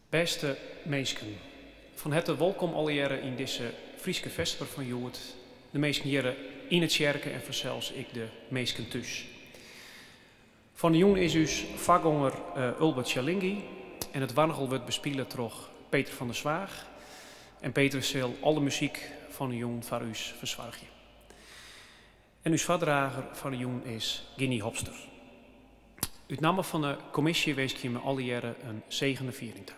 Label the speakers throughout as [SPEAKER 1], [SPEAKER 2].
[SPEAKER 1] Beste meesken, van harte welkom alle jaren in deze Frieske vesper van Joet. De meesken jaren in het kerken en vanzelfs ik de meesken thuis. Van de jongen is dus vakgonger Ulbert Chalingi en het warnegel wordt bespielen door Peter van der Zwaag. En Peter zal alle muziek van de jongen voor u verzorgen. En uw vaderdrager van de jongen is Ginny Hopster. Uit naam van de commissie wees ik je me alle jaren een zegende viering toe.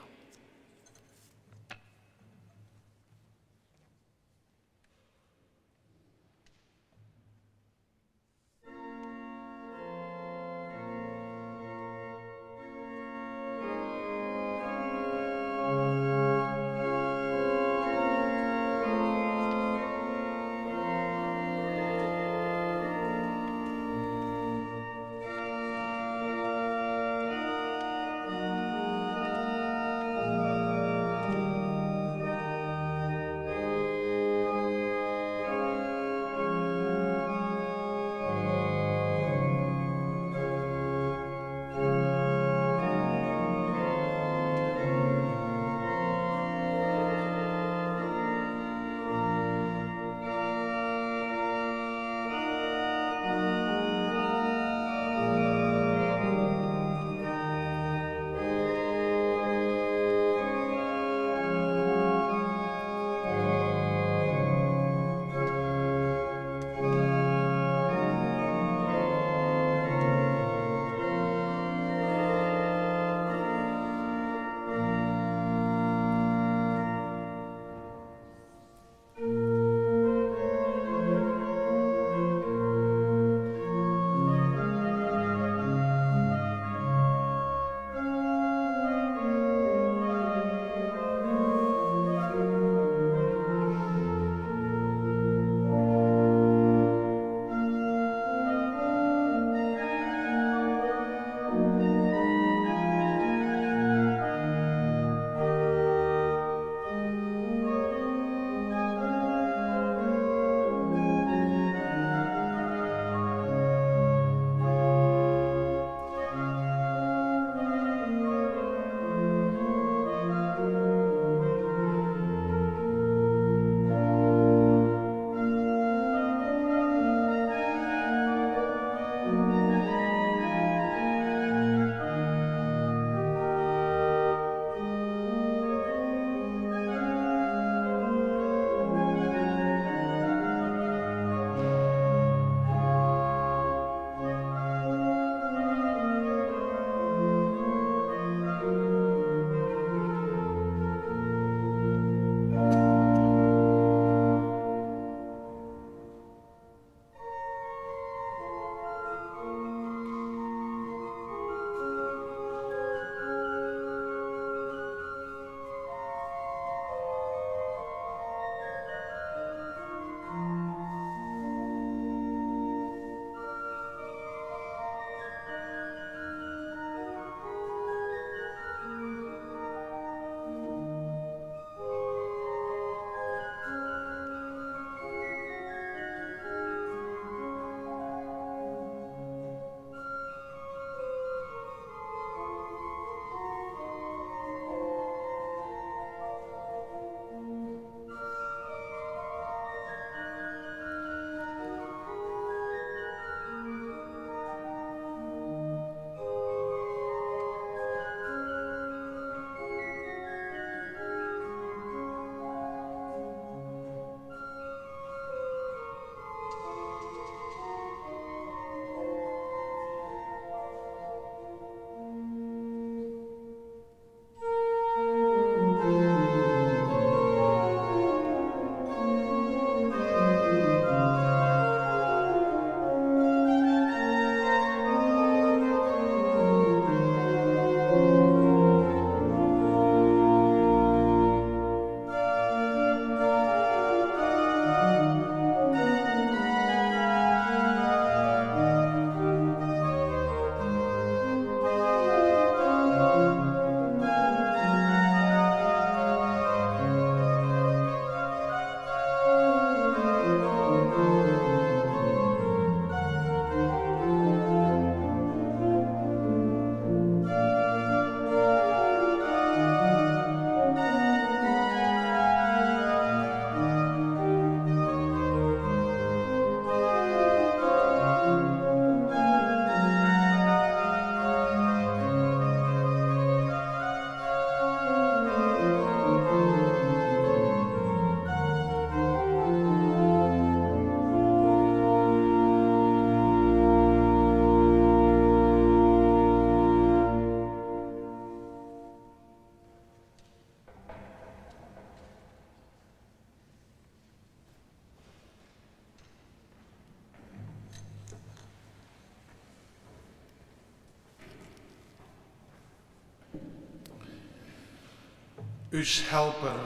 [SPEAKER 2] Us helper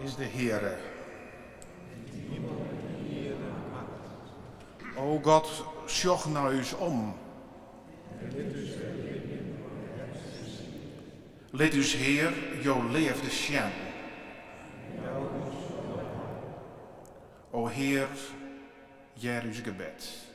[SPEAKER 2] is de Heere. O God, sjoch naar us om. Let us Heer, jouw leefde sjen. O Heer, jij us gebed.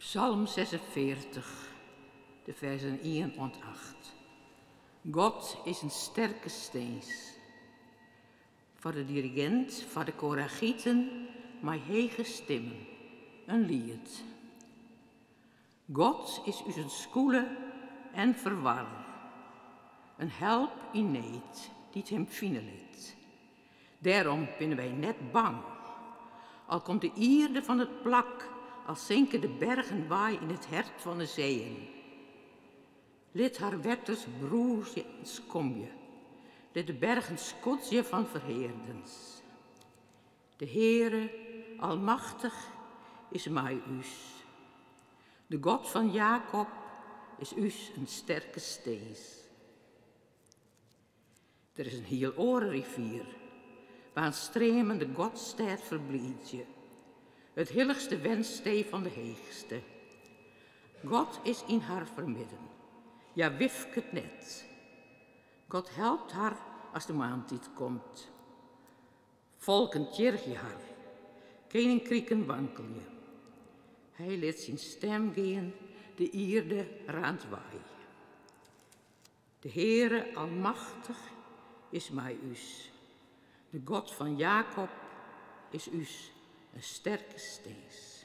[SPEAKER 3] Psalm 46, de versen 1 en 8. God is een sterke steens. Voor de dirigent, voor de koragieten, maar hege stemmen, een lied. God is uw skoele en verwarrer, een help in need, die het hem vinden liet. Daarom binnen wij net bang, al komt de ierde van het plak, al zinken de bergen waai in het hert van de zeeën. Lid haar wetters broerje en skomje, lid de bergen skotsje van verheerdens. De Heere, almachtig, is mij us. De God van Jacob is us een sterke steens. Er is een heel orenrivier, waar een stremende Godstijd verbliedje. Het hilligste wensstee van de heegste. God is in haar vermidden, ja wifk het net. God helpt haar als de maantijd komt. Volken tjergje haar, geen krieken wankel je. Hij liet zijn stem gaan, de ierde raand waai. De Heere almachtig is mij us. De God van Jacob is us een sterke steens.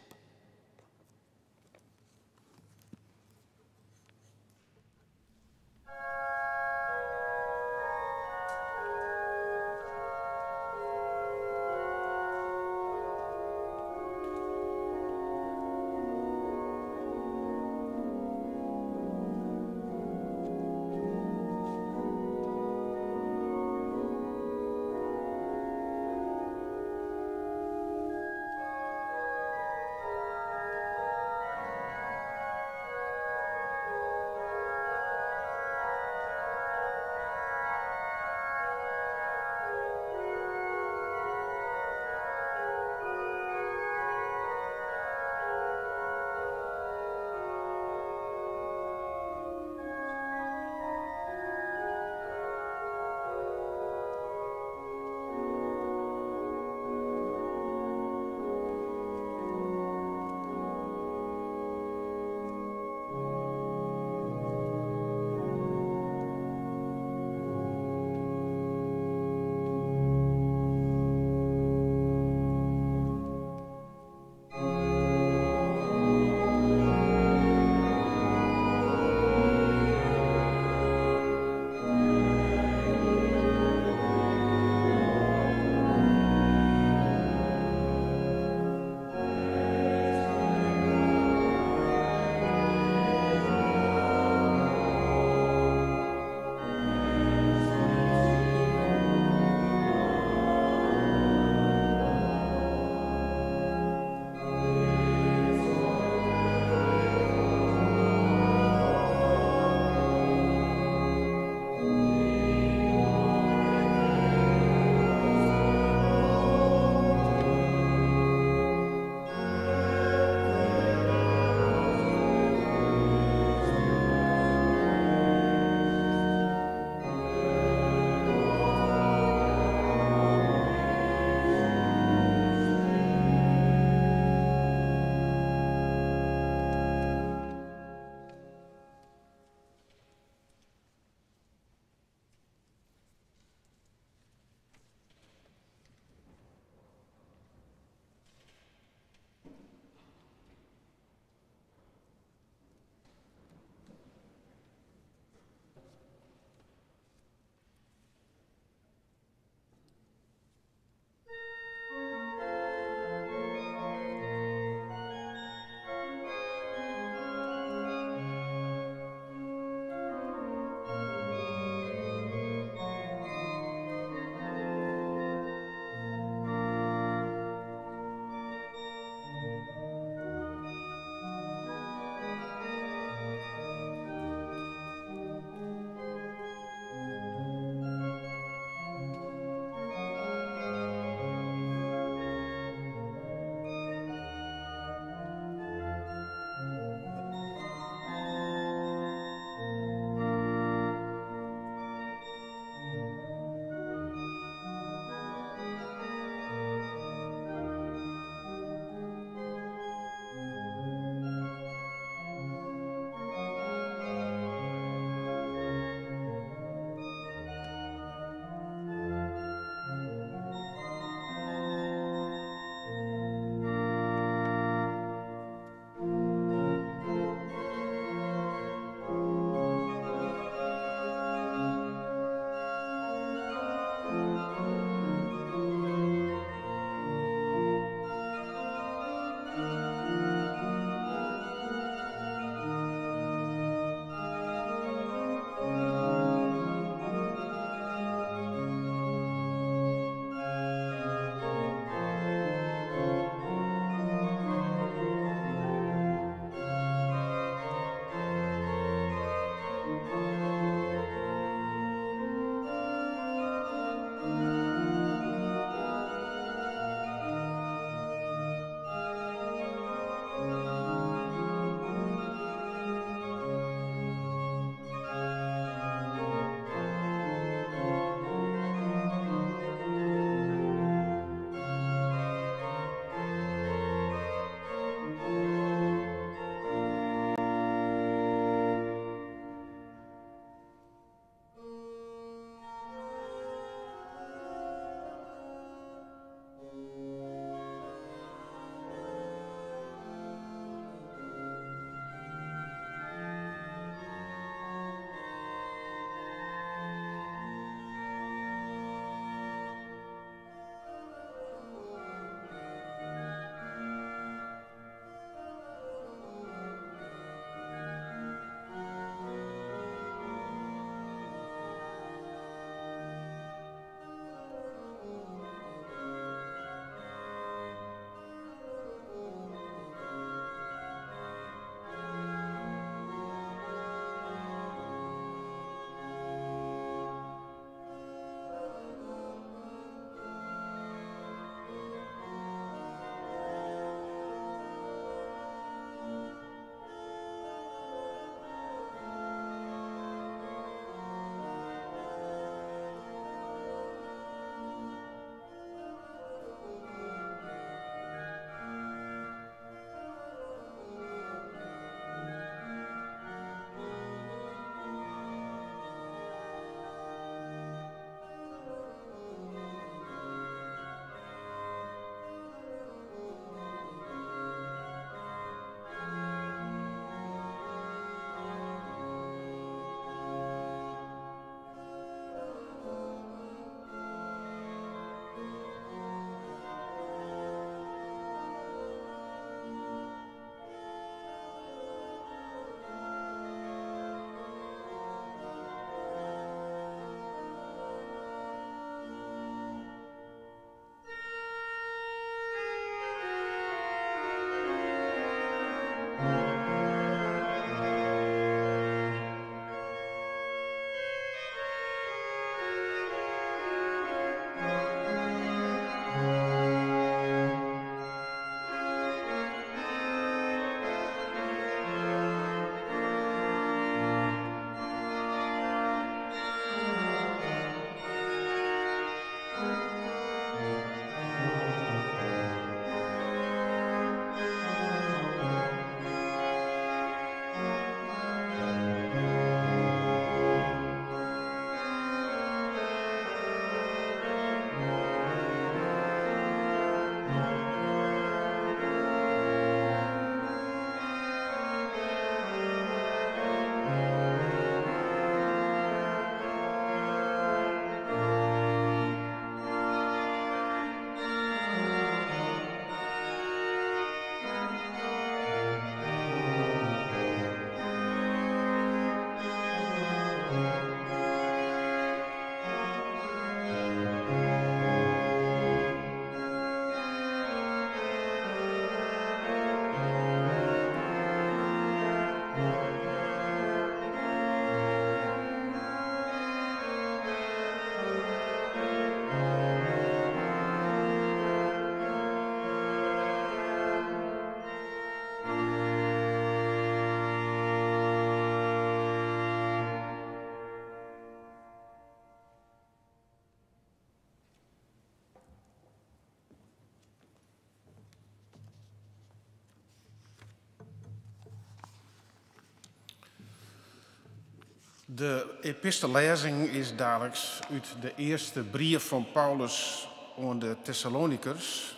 [SPEAKER 2] De epistelezing is dadelijks uit de eerste brief van Paulus aan de Thessalonikers.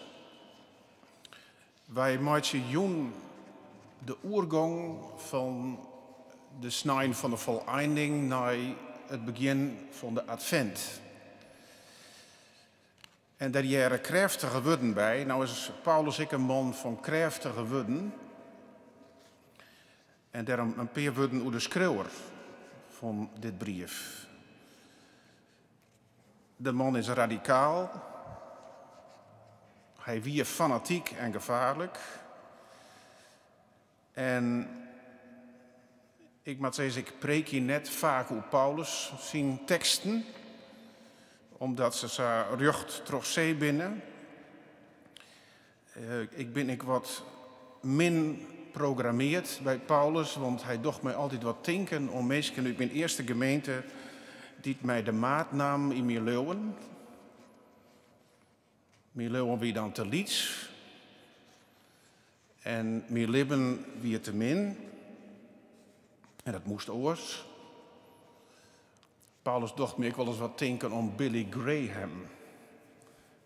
[SPEAKER 2] Wij maken jong de oergang van de snijn van de voleinding naar het begin van de advent. En daar jaren krachtige woorden bij. Nou is Paulus ik een man van krachtige woorden. En daarom een paar woorden over de schreeuwer van dit brief. De man is radicaal. Hij wie fanatiek en gevaarlijk. En ik moet zeggen, ik preek hier net vaak op Paulus zijn teksten, omdat ze zo rucht terug zee binnen. Ik ben wat min programmeerd bij Paulus, want hij docht mij altijd wat denken om mensen uit mijn eerste gemeente die mij de maat nam in Mileeuwen. Mileeuwen wie dan te Lieds en Milibben wie te min. En dat moest oors. Paulus docht me ook wel eens wat denken om Billy Graham.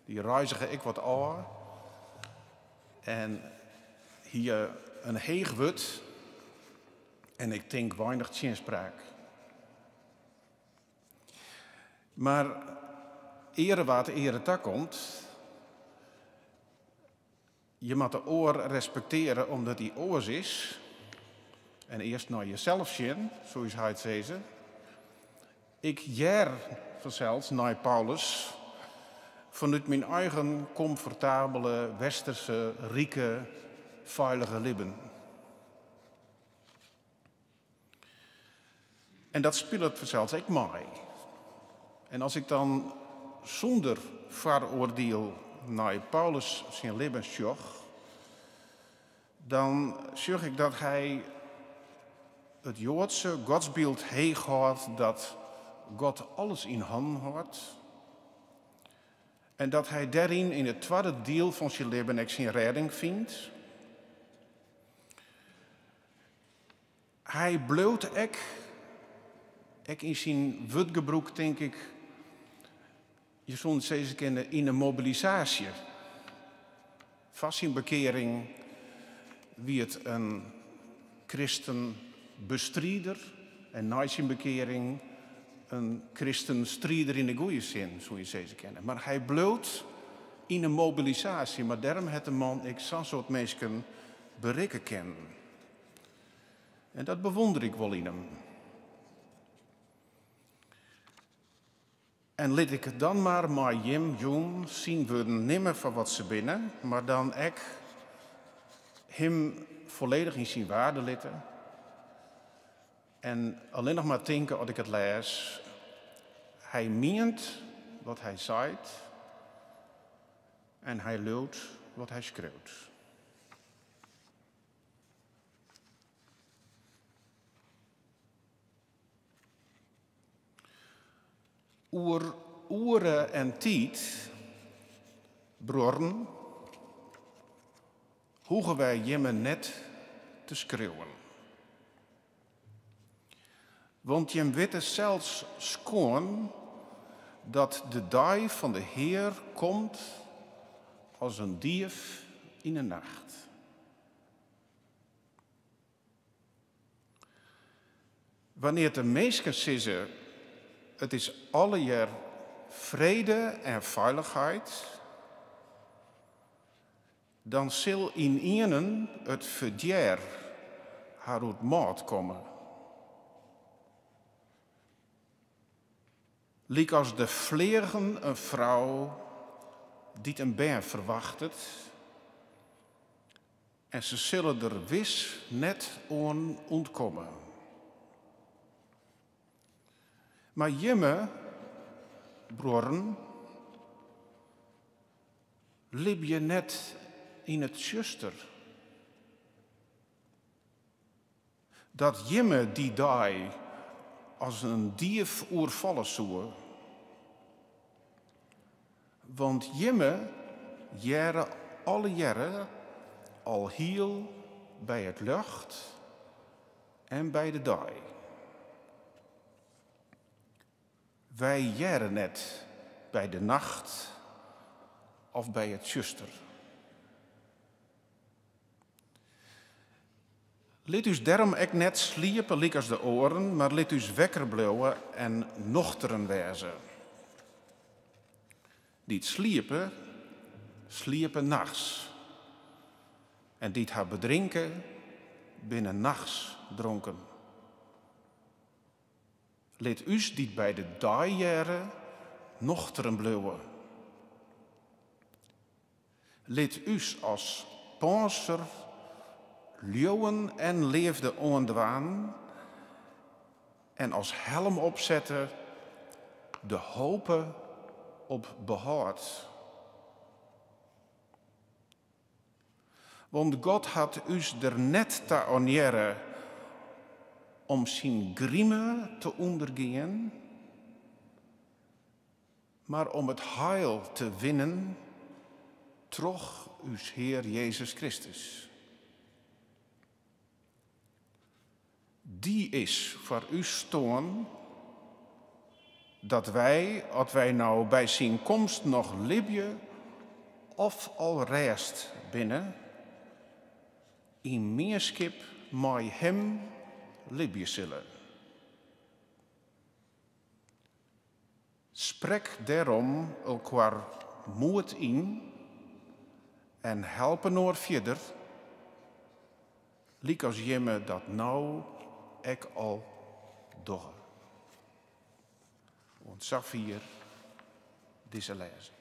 [SPEAKER 2] Die reizige ik wat ouder. En hier een heegwut. En ik denk weinig zinspraak. Maar ere wat ere tak komt. Je moet de oor respecteren omdat die oors is. En eerst naar jezelf zien, zoals hij het zei. Ik jaar vanzelfs naar Paulus vanuit mijn eigen comfortabele, westerse, rieke, veilige leven. En dat speelt vanzelfs ik mij. En als ik dan zonder vooroordeel naar Paulus zijn leven zag, dan zag ik dat hij het Joodse godsbeeld heeghoudt dat God alles in handen houdt. En dat hij daarin in het tweede deel van zijn leven ook zijn redding vindt. Hij bloot ook in zijn woordgebruik, denk ik, je zult zeggen kennen in een mobilisatie. Vast in bekering wie het een christenbestrieder en na zijn bekering een christenstrijder in de goede zin, zo je ze kennen. Maar hij bloot in een mobilisatie, maar daarom het de man ik zo'n soort mensen bereiken ken. En dat bewonder ik wel in hem. En liet ik het dan maar Jim Jong zien worden nimmer van wat ze binnen, maar dan ik hem volledig in zijn waarde litten. En alleen nog maar denken als ik het lees, hij meent wat hij zaait en hij loopt wat hij schreeuwt. Oer oeren en tijd, broeren, hoegen wij jemmer net te schreeuwen. Want je weet zelfs schoon dat de dag van de Heer komt als een dief in de nacht. Wanneer de meesten zeggen, het is alle jaar vrede en veiligheid, dan zal in ihnen het verdier haar uit maat komen. Liek als de vleergen een vrouw die een beer verwachtet, en ze zullen er wis net aan ontkomen. Maar jimme, broeren, liep je net in het zuster. Dat jimme die dag als een dief oervallen zou. Want jimme jaren alle jaren al heel bij het lucht en bij de dag. Wij jaren net bij de nacht of bij het zuster. Laat us daarom ek net sliepen lik als de oren, maar laat us wekker blijven en nochteren wezen. Die sliepen, sliepen nachts. En die haar bedrinken, binnen nachts dronken. Laat us die bij de daaijaren nochteren blijven. Laat us als panzer leeuwen en leefde ondwaan en als helm opzetten de hopen op behoud. Want God had us er net te onjeren om zijn grime te ondergaan, maar om het heil te winnen, troch us Heer Jezus Christus. Die is voor u stoon dat wij, als wij nou bij zijn komst nog libje of al rest binnen, in meerskip met hem libje zullen. Sprek daarom elkaar moed in en helpen oor verder, liek als jemme dat nou ik al dogge. Want Safir deze lezen.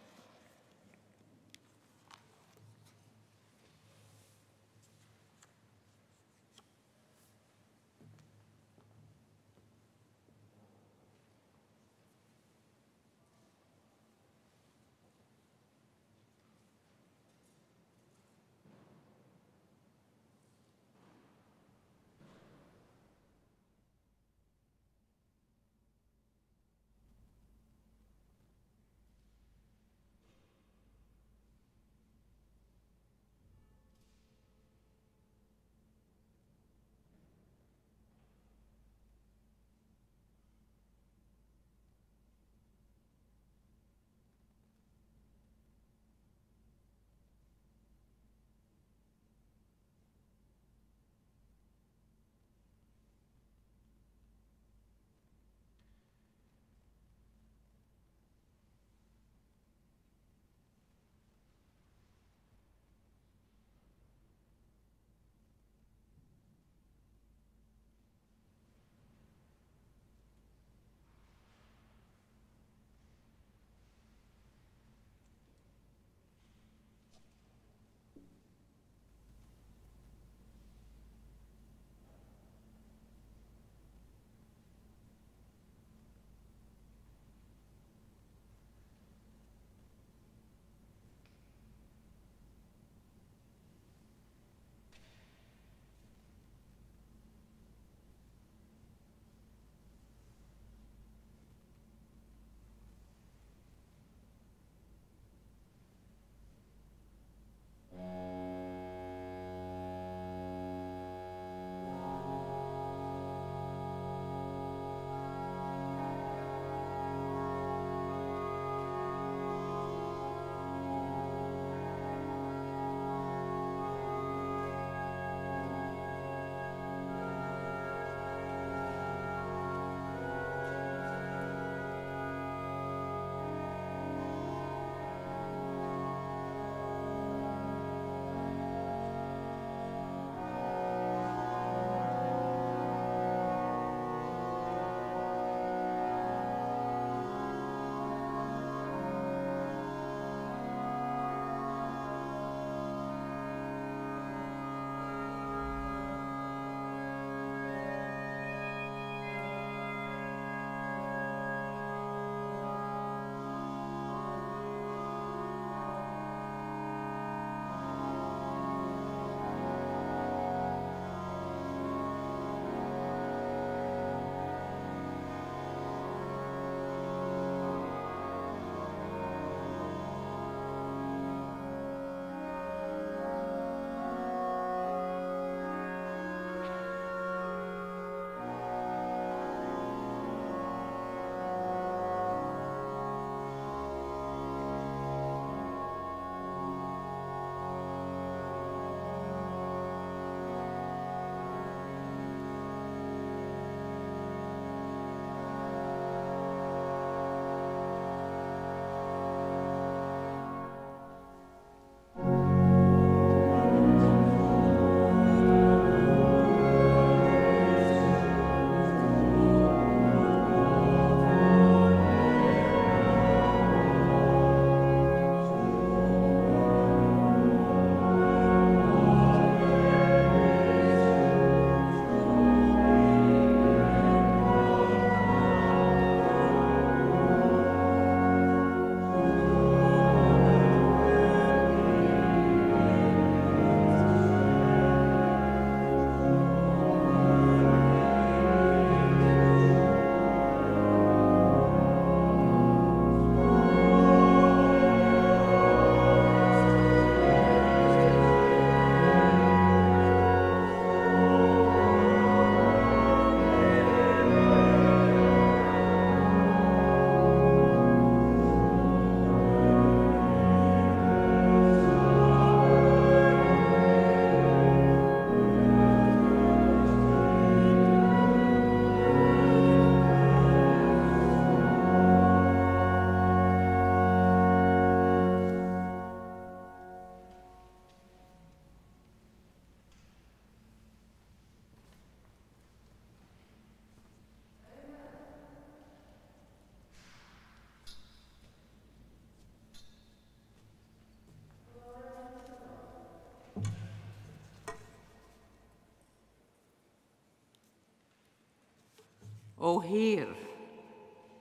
[SPEAKER 3] O Heer,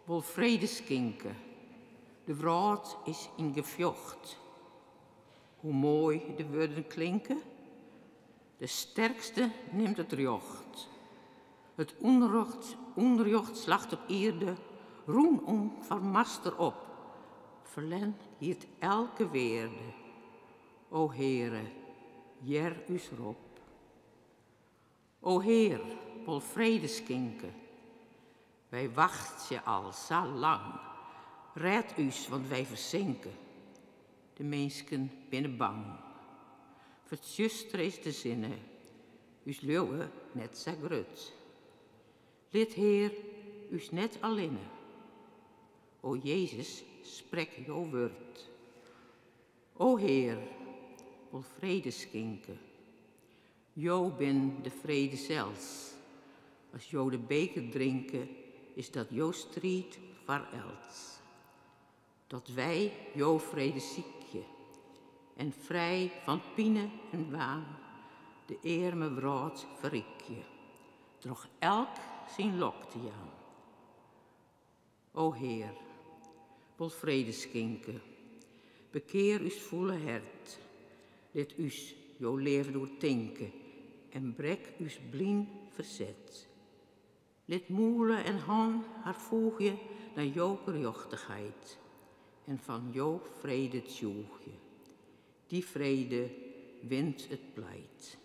[SPEAKER 3] wil vrede schenken. De wraad is in gevocht. Hoe mooi de woorden klinken. De sterkste neemt het jocht. Het onrecht slacht op eerde, roem om van master op. Verlen hiert elke weerde. O Heere, jer us rop. O Heer, wil vrede schenken. Wij wachten al zo lang. Red us, want wij verzinken. De mensen binnen bang. Vertjuster is de zinnen. Us leeuwen net zo grut. Lid Heer, us net alleen. O Jezus, sprek jouw woord. O Heer, wil vrede schenken. Jo ben de vrede zelfs. Als jo de beker drinken, is dat jo strijd voor els. Dat wij jo vrede ziekje en vrij van pine en waan de eerme wraad verrikje. Droeg elk zijn lok te aan. O Heer, wil vrede schenken. Bekeer us volle hert. Dit us jo leer doortinken en brek us blien verzet. Lid moele en han haar voegje naar jo gerechtigheid en van jo vrede tjoegje. Die vrede wint het pleit.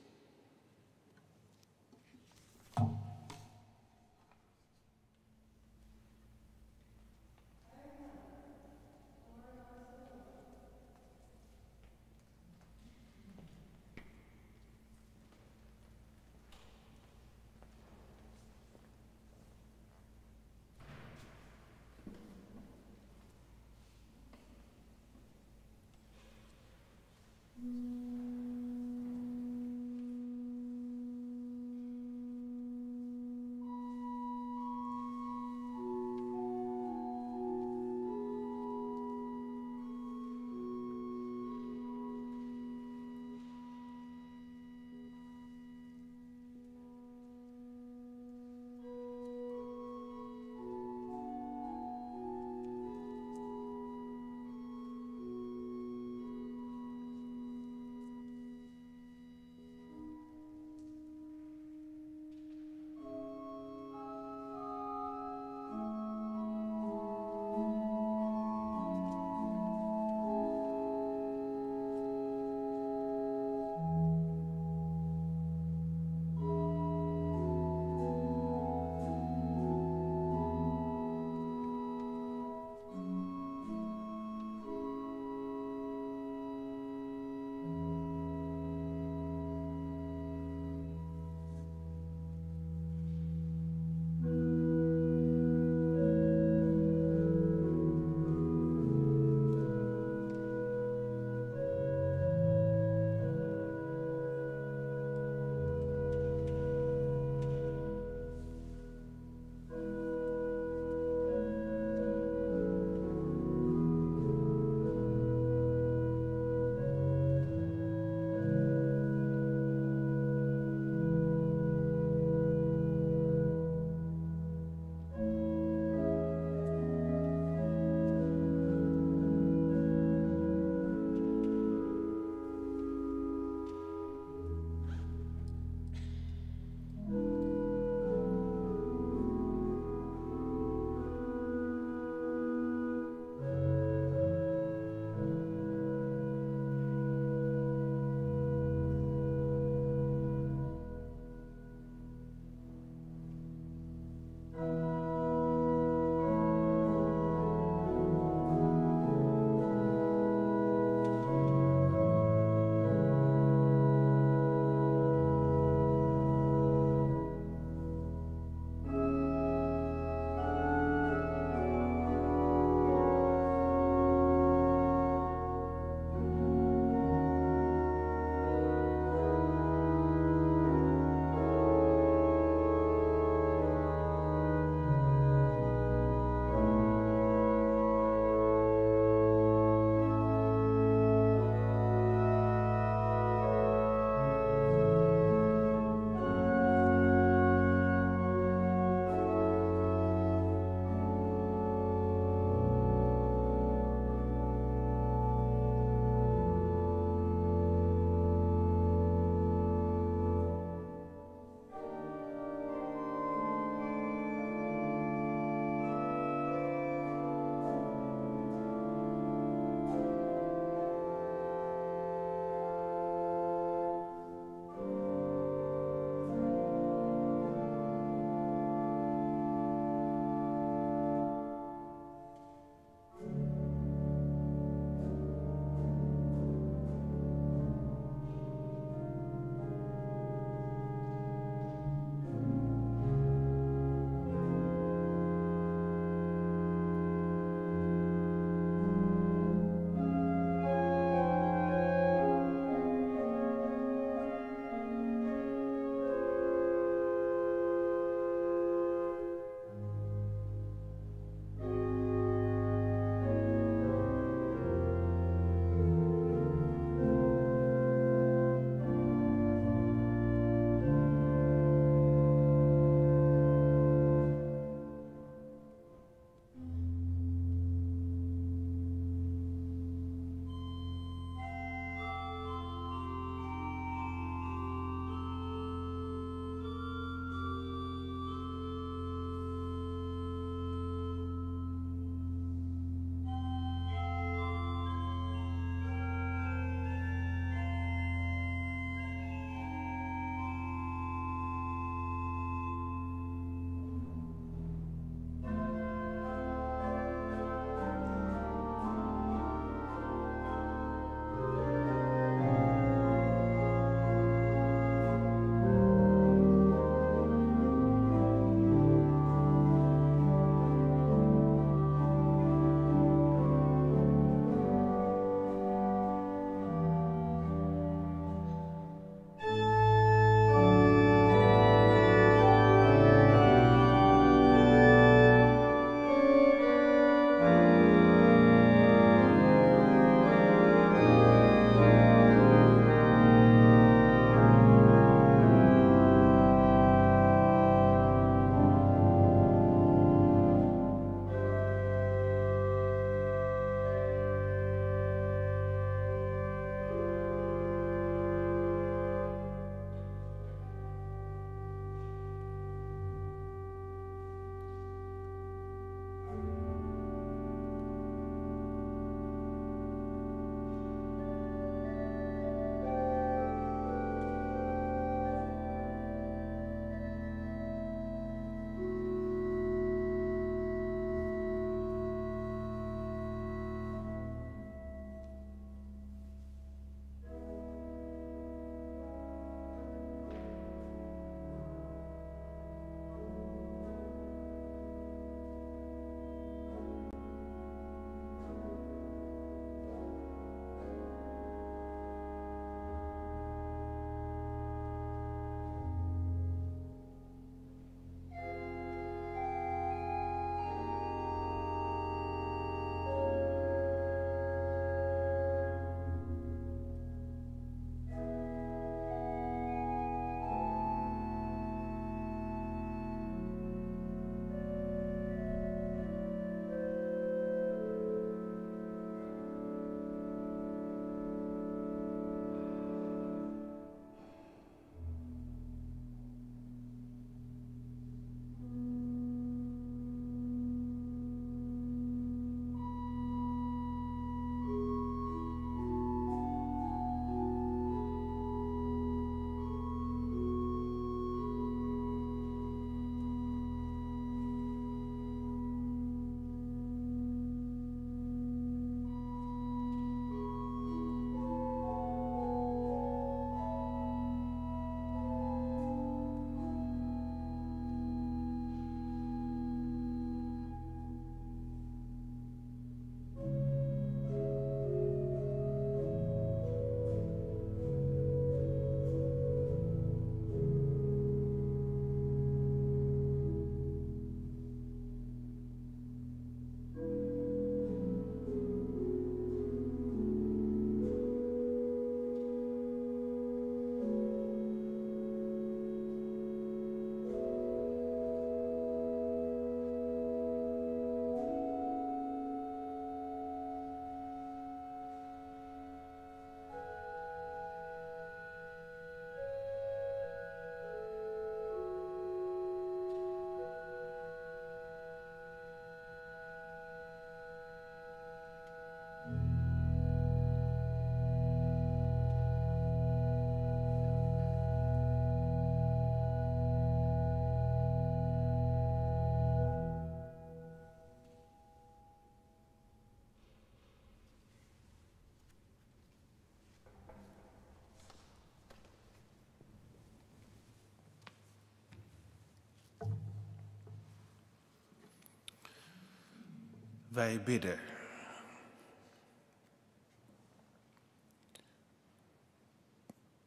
[SPEAKER 2] Wij bidden.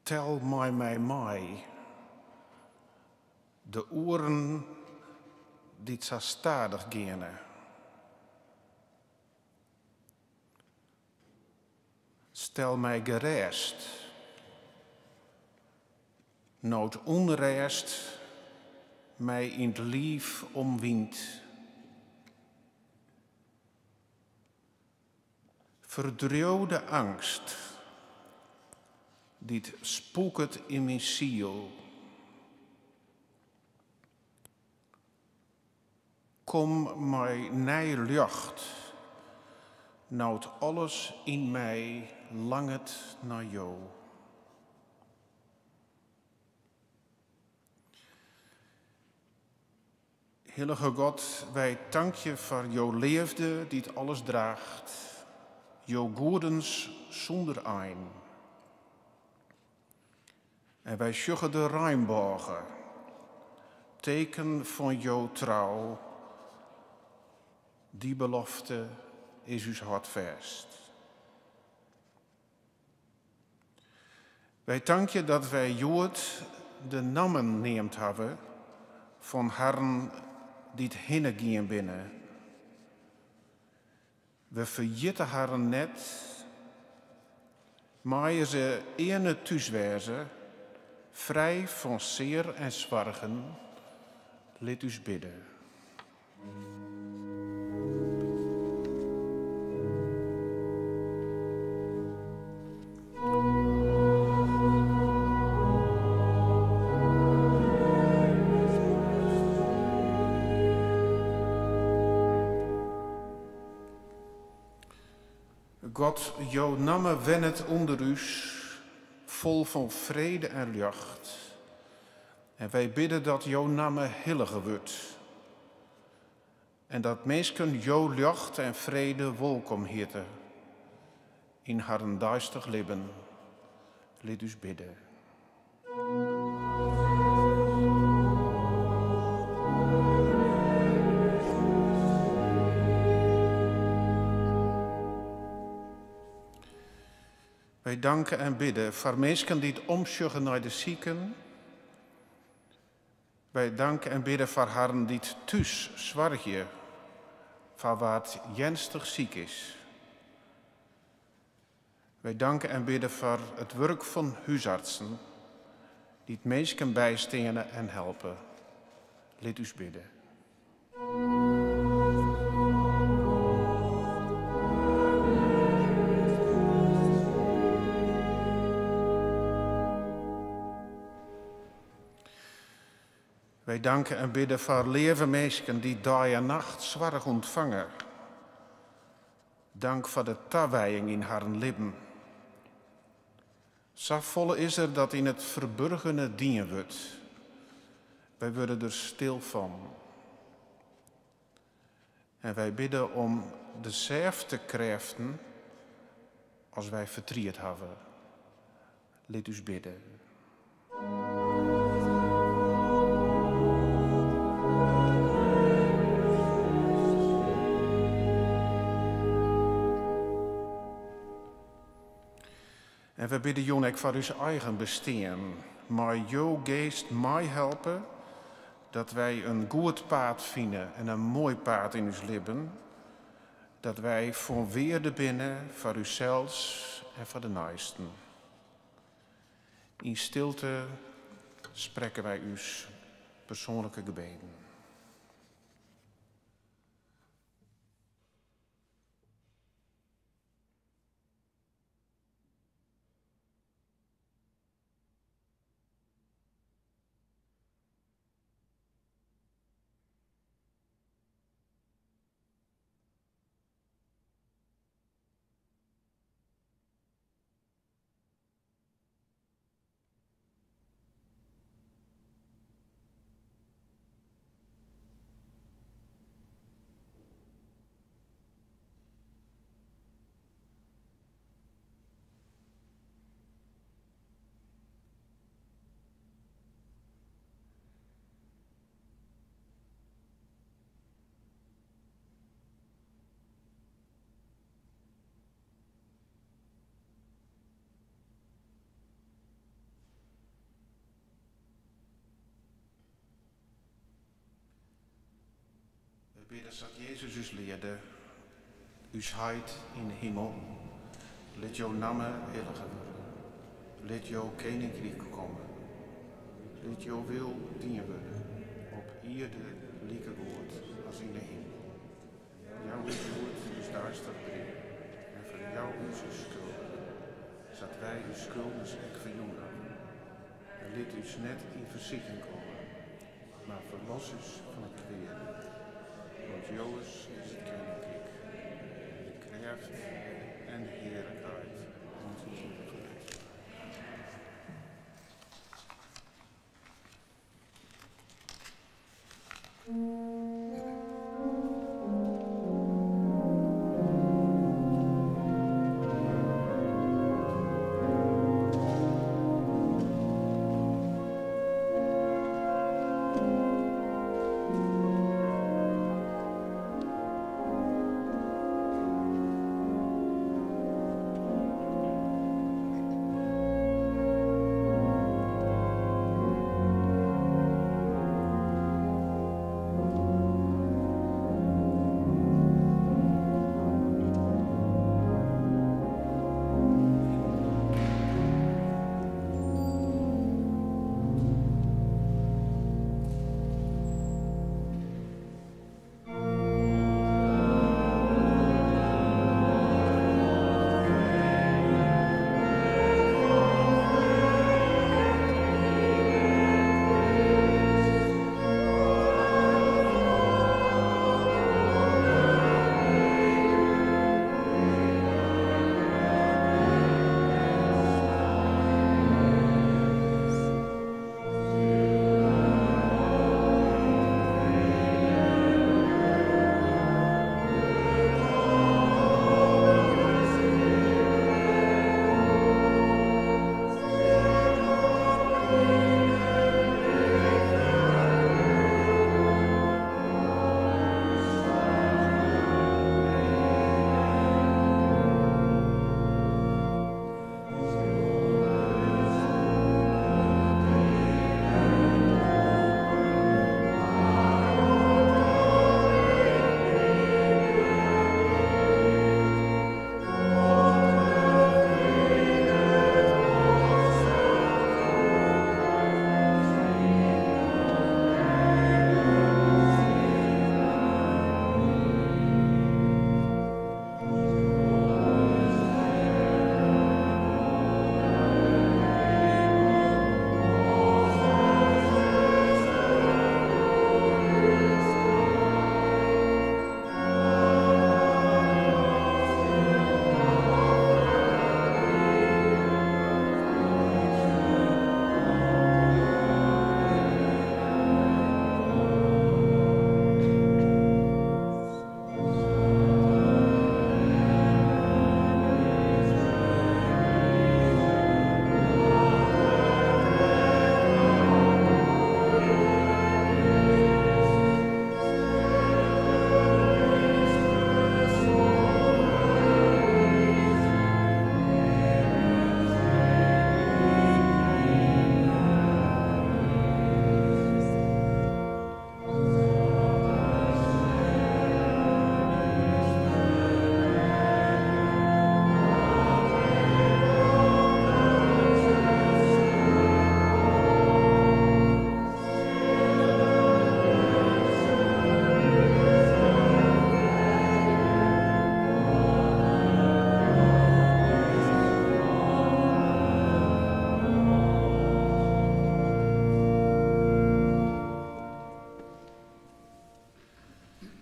[SPEAKER 2] Tel mij, de oren die zo stadig gaan. Stel mij gerest, nood onrest mij in het lief omwint. Verdruwde angst, die spoeket in mijn ziel. Kom mij nij lucht, nou alles in mij langet naar jou. Heilige God, wij dank je voor jouw liefde die het alles draagt, jouw goedens zonder ein. En wij sjuggen de Rijnbogen, teken van jouw trouw. Die belofte is uw hart vast. Wij dank je dat wij Jood de namen neemt hebben van Herren die het hinnen binnen. We verjitten haar net, maar ze ene thuiswezen, vrij van zeer en zwargen, laat us bidden. God, jouw namen wennet onder us, vol van vrede en lucht. En wij bidden dat jouw namen heilige wordt. En dat mensen jouw lucht en vrede welkom heten. In haar duister leven, laat us bidden. Wij danken en bidden voor mensen die het omsjuggen naar de zieken. Wij danken en bidden voor haren die het thuis zwargje, voor wat jenstig ziek is. Wij danken en bidden voor het werk van huisartsen, die het mensen bijstenen en helpen. Laat us bidden. Wij danken en bidden voor lieve mensen die dag en nacht zwaar ontvangen. Dank voor de toewijding in haar leven. Zo volle is er dat in het verborgene dienen wordt. Wij worden er stil van. En wij bidden om dezelfde krachten als wij verdriet hebben. Laat us bidden. En we bidden Jonek voor uw eigen bestaan. Maar jouw geest mij helpen dat wij een goed paard vinden en een mooi paard in ons leven. Dat wij van weerde binnen voor uzelfs en voor de naasten. In stilte spreken wij uw persoonlijke gebeden. We bidden dat Jezus ons leerde, us heid in de hemel, let jouw namen heiliger worden, let jouw koninkrijk komen, let jouw wil dienen worden, op ieder lieke woord als in de hemel. Jouw woord is duister brengen, en voor jou onze schuld, zodat wij uw schulden ook verjoenen. En let ons net in verzekering komen, maar verlos ons van het weer. Want Joos is het koninkrijk, de kracht en de heerlijkheid onze eeuwigheid.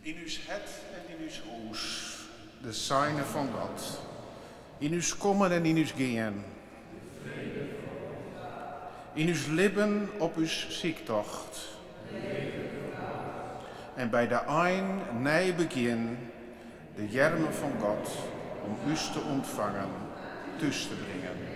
[SPEAKER 2] In uw het en in uw oos, de zijne van God. In uw komen en in uw gaan. In uw lippen op uw ziektocht. En bij de een nij begin de jermen van God om u te ontvangen, thuis te brengen.